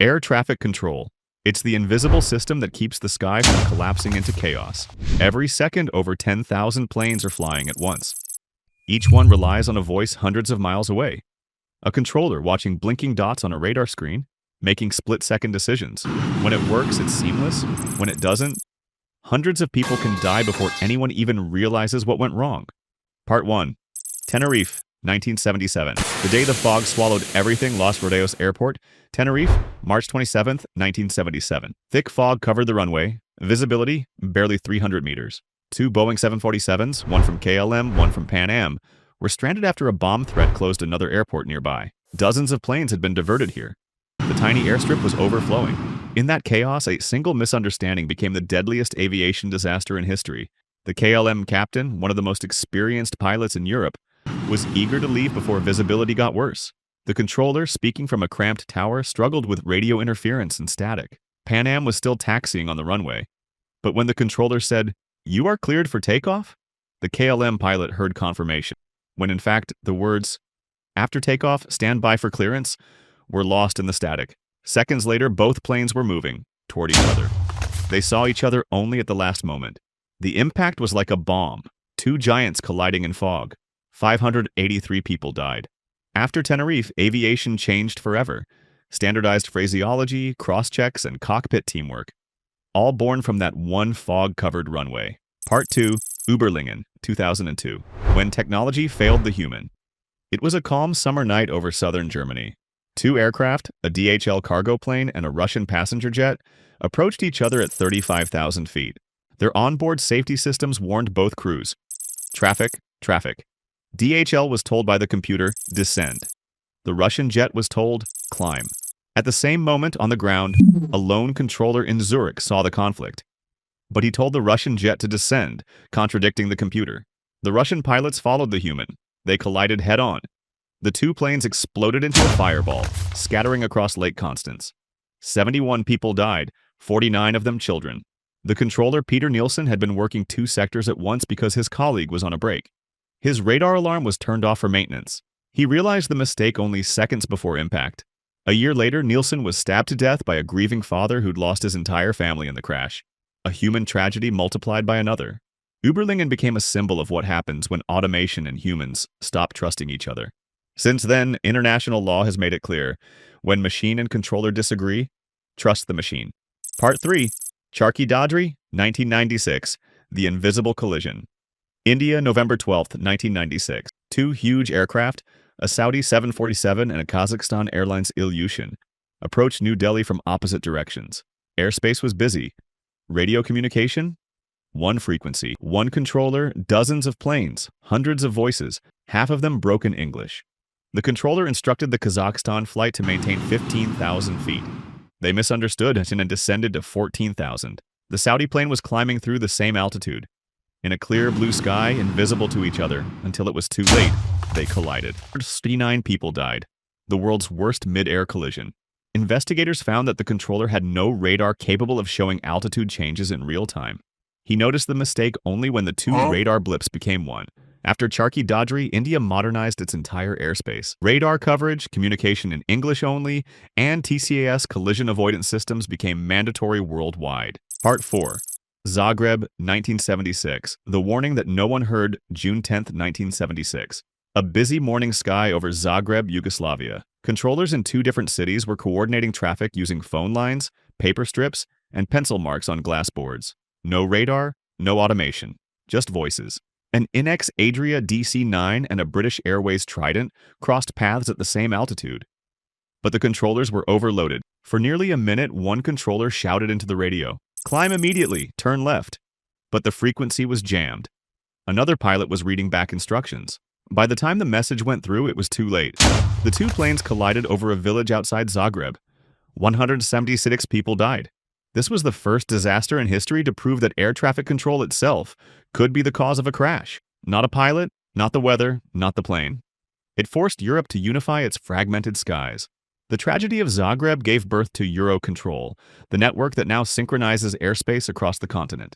Air traffic control. It's the invisible system that keeps the sky from collapsing into chaos. Every second, over 10,000 planes are flying at once. Each one relies on a voice hundreds of miles away. A controller watching blinking dots on a radar screen, making split-second decisions. When it works, it's seamless. When it doesn't, hundreds of people can die before anyone even realizes what went wrong. Part 1. Tenerife, 1977. The day the fog swallowed everything. Los Rodeos Airport, Tenerife, March 27, 1977. Thick fog covered the runway. Visibility, barely 300 meters. Two Boeing 747s, one from KLM, one from Pan Am, were stranded after a bomb threat closed another airport nearby. Dozens of planes had been diverted here. The tiny airstrip was overflowing. In that chaos, a single misunderstanding became the deadliest aviation disaster in history. The KLM captain, one of the most experienced pilots in Europe, was eager to leave before visibility got worse. The controller, speaking from a cramped tower, struggled with radio interference and static. Pan Am was still taxiing on the runway. But when the controller said, "You are cleared for takeoff," the KLM pilot heard confirmation, when in fact the words, "After takeoff, stand by for clearance," were lost in the static. Seconds later, both planes were moving toward each other. They saw each other only at the last moment. The impact was like a bomb, two giants colliding in fog. 583 people died. After Tenerife, aviation changed forever. Standardized phraseology, cross-checks, and cockpit teamwork, all born from that one fog-covered runway. Part 2, Überlingen, 2002. When technology failed the human. It was a calm summer night over southern Germany. Two aircraft, a DHL cargo plane and a Russian passenger jet, approached each other at 35,000 feet. Their onboard safety systems warned both crews. Traffic, traffic. DHL was told by the computer, descend. The Russian jet was told, climb. At the same moment, on the ground, a lone controller in Zurich saw the conflict. But he told the Russian jet to descend, contradicting the computer. The Russian pilots followed the human. They collided head-on. The two planes exploded into a fireball, scattering across Lake Constance. 71 people died, 49 of them children. The controller, Peter Nielsen, had been working two sectors at once because his colleague was on a break. His radar alarm was turned off for maintenance. He realized the mistake only seconds before impact. A year later, Nielsen was stabbed to death by a grieving father who'd lost his entire family in the crash. A human tragedy multiplied by another. Überlingen became a symbol of what happens when automation and humans stop trusting each other. Since then, international law has made it clear, when machine and controller disagree, trust the machine. Part 3, Charkhi Dadri, 1996, The Invisible Collision. India, November 12, 1996. Two huge aircraft, a Saudi 747 and a Kazakhstan Airlines Ilyushin, approached New Delhi from opposite directions. Airspace was busy. Radio communication? One frequency, one controller, dozens of planes, hundreds of voices, half of them broken English. The controller instructed the Kazakhstan flight to maintain 15,000 feet. They misunderstood and descended to 14,000. The Saudi plane was climbing through the same altitude. In a clear blue sky, invisible to each other, until it was too late, they collided. 39 people died. The world's worst mid-air collision. Investigators found that the controller had no radar capable of showing altitude changes in real time. He noticed the mistake only when the two radar blips became one. After Charkhi Dadri, India modernized its entire airspace. Radar coverage, communication in English only, and TCAS collision avoidance systems became mandatory worldwide. Part 4. Zagreb, 1976. The warning that no one heard, June 10, 1976. A busy morning sky over Zagreb, Yugoslavia. Controllers in two different cities were coordinating traffic using phone lines, paper strips, and pencil marks on glass boards. No radar, no automation, just voices. An Inex Adria DC-9 and a British Airways Trident crossed paths at the same altitude. But the controllers were overloaded. For nearly a minute, one controller shouted into the radio, "Climb immediately, turn left." But the frequency was jammed. Another pilot was reading back instructions. By the time the message went through, it was too late. The two planes collided over a village outside Zagreb. 176 people died. This was the first disaster in history to prove that air traffic control itself could be the cause of a crash. Not a pilot, not the weather, not the plane. It forced Europe to unify its fragmented skies. The tragedy of Zagreb gave birth to Eurocontrol, the network that now synchronizes airspace across the continent.